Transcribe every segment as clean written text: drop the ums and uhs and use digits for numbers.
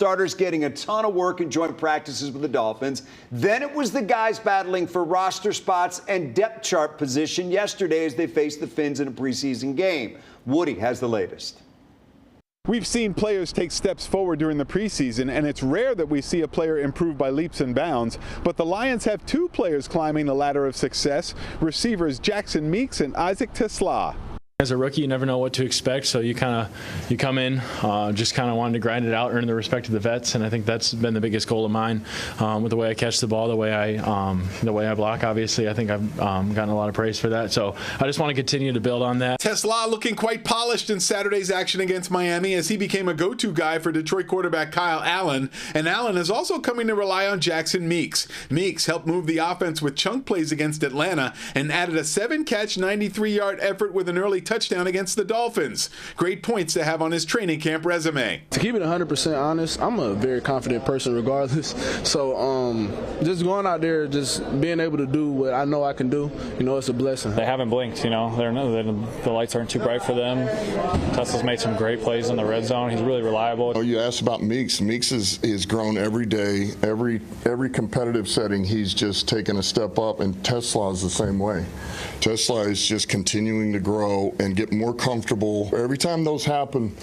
starters getting a ton of work in joint practices with the Dolphins. Then it was the guys battling for roster spots and depth chart position yesterday as they faced the Finns in a preseason game. Woody has the latest. We've seen players take steps forward during the preseason, and it's rare that we see a player improve by leaps and bounds. But the Lions have two players climbing the ladder of success, receivers Jackson Meeks and Isaac TeSlaa. As a rookie, you never know what to expect, so you come in, just kind of wanted to grind it out, earn the respect of the vets, and I think that's been the biggest goal of mine. With the way I catch the ball, the way I block, obviously, I think I've gotten a lot of praise for that. So I just want to continue to build on that. TeSlaa looking quite polished in Saturday's action against Miami as he became a go-to guy for Detroit quarterback Kyle Allen, and Allen is also coming to rely on Jackson Meeks. Meeks helped move the offense with chunk plays against Atlanta and added a 7-catch, 93-yard effort with an early touchdown against the Dolphins. Great points to have on his training camp resume. To keep it 100% honest, I'm a very confident person regardless. So just going out there, just being able to do what I know I can do, it's a blessing. They haven't blinked, the lights aren't too bright for them. TeSlaa's made some great plays in the red zone. He's really reliable. Oh, you asked about Meeks. Meeks is grown every day, every competitive setting. He's just taken a step up, and TeSlaa is the same way. TeSlaa is just continuing to grow and get more comfortable. Every time those happen,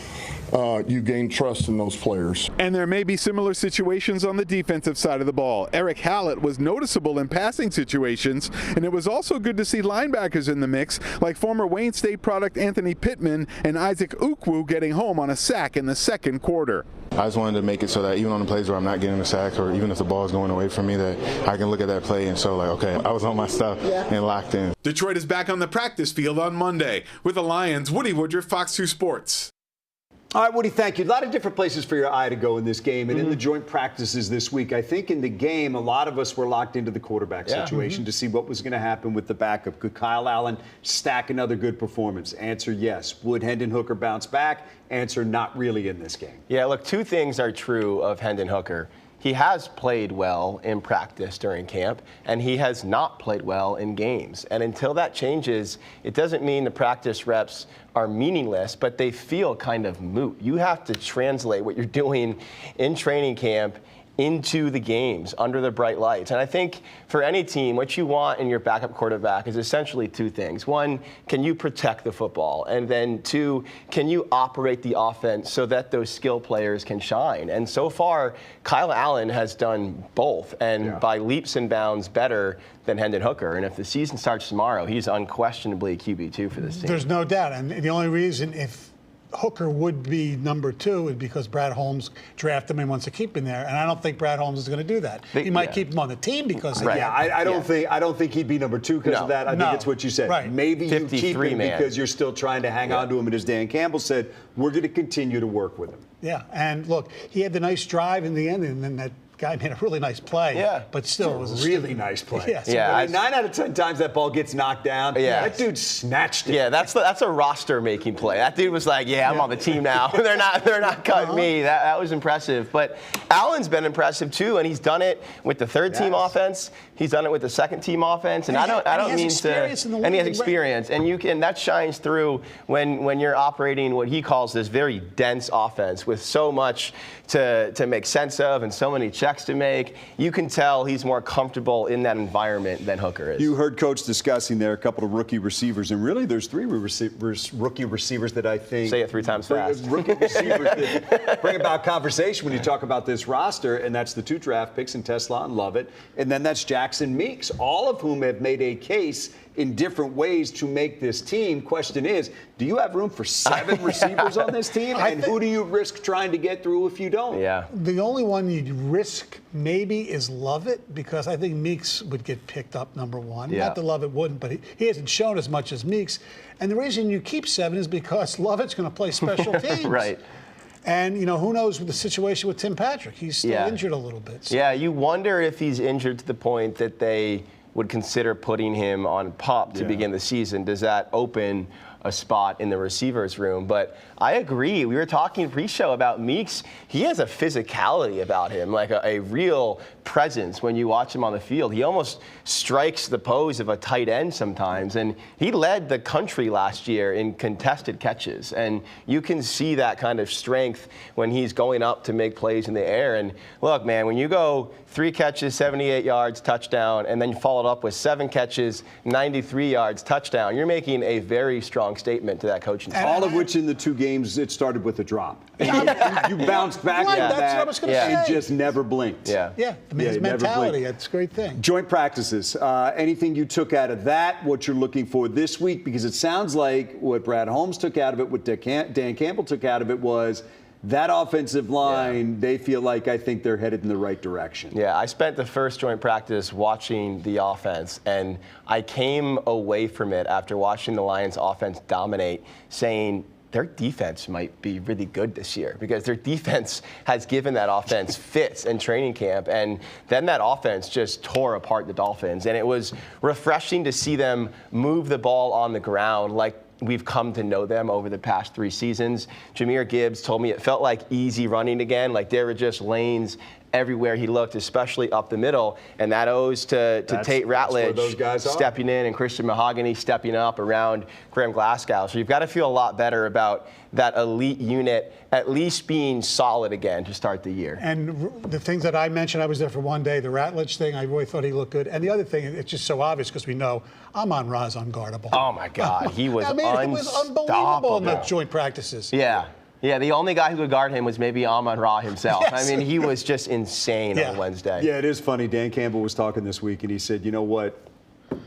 you gain trust in those players. And there may be similar situations on the defensive side of the ball. Eric Hallett was noticeable in passing situations, and it was also good to see linebackers in the mix, like former Wayne State product Anthony Pittman and Isaac Ukwu getting home on a sack in the second quarter. I just wanted to make it so that even on the plays where I'm not getting a sack, or even if the ball is going away from me, that I can look at that play and show okay, I was on my stuff and locked in. Detroit is back on the practice field on Monday. With the Lions, Woody Woodruff, Fox 2 Sports. All right, Woody, thank you. A lot of different places for your eye to go in this game and in the joint practices this week. I think in the game, a lot of us were locked into the quarterback situation to see what was going to happen with the backup. Could Kyle Allen stack another good performance? Answer, yes. Would Hendon Hooker bounce back? Answer, not really in this game. Yeah, look, two things are true of Hendon Hooker. He has played well in practice during camp, and he has not played well in games. And until that changes, it doesn't mean the practice reps are meaningless, but they feel kind of moot. You have to translate what you're doing in training camp into the games under the bright lights. And I think for any team, what you want in your backup quarterback is essentially two things. One, can you protect the football? And then two, can you operate the offense so that those skill players can shine? And so far, Kyle Allen has done both, and by leaps and bounds better than Hendon Hooker. And if the season starts tomorrow, he's unquestionably QB2 for this team. There's no doubt. And the only reason if Hooker would be number 2 is because Brad Holmes drafted him and wants to keep him there, and I don't think Brad Holmes is going to do that. He might keep him on the team because I don't think he'd be number 2 because of that. I think it's what you said. Right. Maybe you keep him man. because you're still trying to hang on to him, and as Dan Campbell said, we're going to continue to work with him. Yeah, and look, he had the nice drive in the end, and then that guy made a really nice play. Yeah. But still, it was a really nice play. Yeah. 9 out of 10 times that ball gets knocked down. That dude snatched it. Yeah, that's a roster making play. That dude was like, I'm on the team now. they're not cutting me. That was impressive. But Allen's been impressive too, and he's done it with the third team offense. He's done it with the second team offense, and I don't mean to. And he has experience, and that shines through when you're operating what he calls this very dense offense with so much to make sense of and so many checks to make. You can tell he's more comfortable in that environment than Hooker is. You heard Coach discussing there a couple of rookie receivers, and really there's 3 rookie receivers that I think. Say it 3 times fast. Rookie receivers that bring about conversation when you talk about this roster, and that's the 2 draft picks in TeSlaa and Lovett, and then that's Jackson Meeks, all of whom have made a case in different ways to make this team. Question is, do you have room for 7 receivers on this team? And who do you risk trying to get through if you don't? Yeah. The only one you'd risk maybe is Lovett, because I think Meeks would get picked up number 1. Yeah. Not that Lovett wouldn't, but he hasn't shown as much as Meeks. And the reason you keep 7 is because Lovett's going to play special teams. Right. And, who knows with the situation with Tim Patrick. He's still injured a little bit. So. Yeah, you wonder if he's injured to the point that they would consider putting him on PUP to begin the season. Does that open a spot in the receivers room. But I agree. We were talking pre-show about Meeks. He has a physicality about him, like a real presence when you watch him on the field. He almost strikes the pose of a tight end sometimes. And he led the country last year in contested catches. And you can see that kind of strength when he's going up to make plays in the air. And look, man, when you go 3 catches, 78 yards, touchdown, and then you follow it up with 7 catches, 93 yards, touchdown, you're making a very strong statement to that coaching staff. All of which in the 2 games, it started with a drop. You bounced back Right, on that's that what I was gonna say. and just never blinked. Yeah. Yeah, I mean, his Yeah, never mentality, blinked. that's a great thing. Joint practices. Anything you took out of that, what you're looking for this week? Because it sounds like what Brad Holmes took out of it, what Dan Campbell took out of it was that offensive line, they feel like I think they're headed in the right direction. Yeah, I spent the first joint practice watching the offense, and I came away from it after watching the Lions offense dominate, saying their defense might be really good this year because their defense has given that offense fits in training camp. And then that offense just tore apart the Dolphins. And it was refreshing to see them move the ball on the ground like we've come to know them over the past 3 seasons. Jahmyr Gibbs told me it felt like easy running again, like there were just lanes everywhere he looked, especially up the middle. And that owes to Tate Ratledge stepping in and Christian Mahogany stepping up around Graham Glasgow. So you've got to feel a lot better about that elite unit at least being solid again to start the year. And the things that I mentioned, I was there for one day. The Ratledge thing, I really thought he looked good. And the other thing, it's just so obvious because we know Amon-Ra's unguardable. Oh, my God. He was He was unbelievable in the joint practices. Yeah. Yeah, the only guy who could guard him was maybe Amon-Ra himself. Yes. I mean, he was just insane on Wednesday. Yeah, it is funny. Dan Campbell was talking this week, and he said, you know what?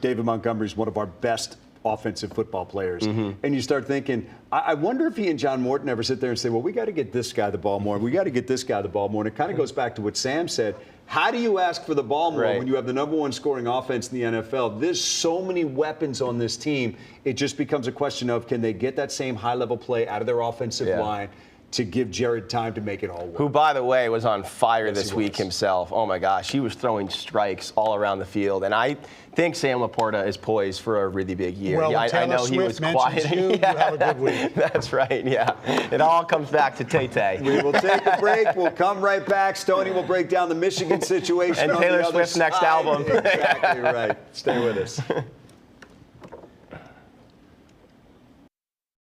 David Montgomery is one of our best offensive football players. And you start thinking, I wonder if he and John Morton ever sit there and say, well, we got to get this guy the ball more. We got to get this guy the ball more. And it kind of goes back to what Sam said. How do you ask for the ball more when you have the #1 scoring offense in the NFL? There's so many weapons on this team. It just becomes a question of, can they get that same high-level play out of their offensive line to give Jared time to make it all work? Who, by the way, was on fire this week himself. Oh, my gosh. He was throwing strikes all around the field. And I think Sam Laporta is poised for a really big year. Well, I know he was quiet. You have a good week. That's right, yeah. It all comes back to Tay. We will take a break. We'll come right back. Stoney will break down the Michigan situation. And Taylor Swift's next album. Exactly right. Stay with us.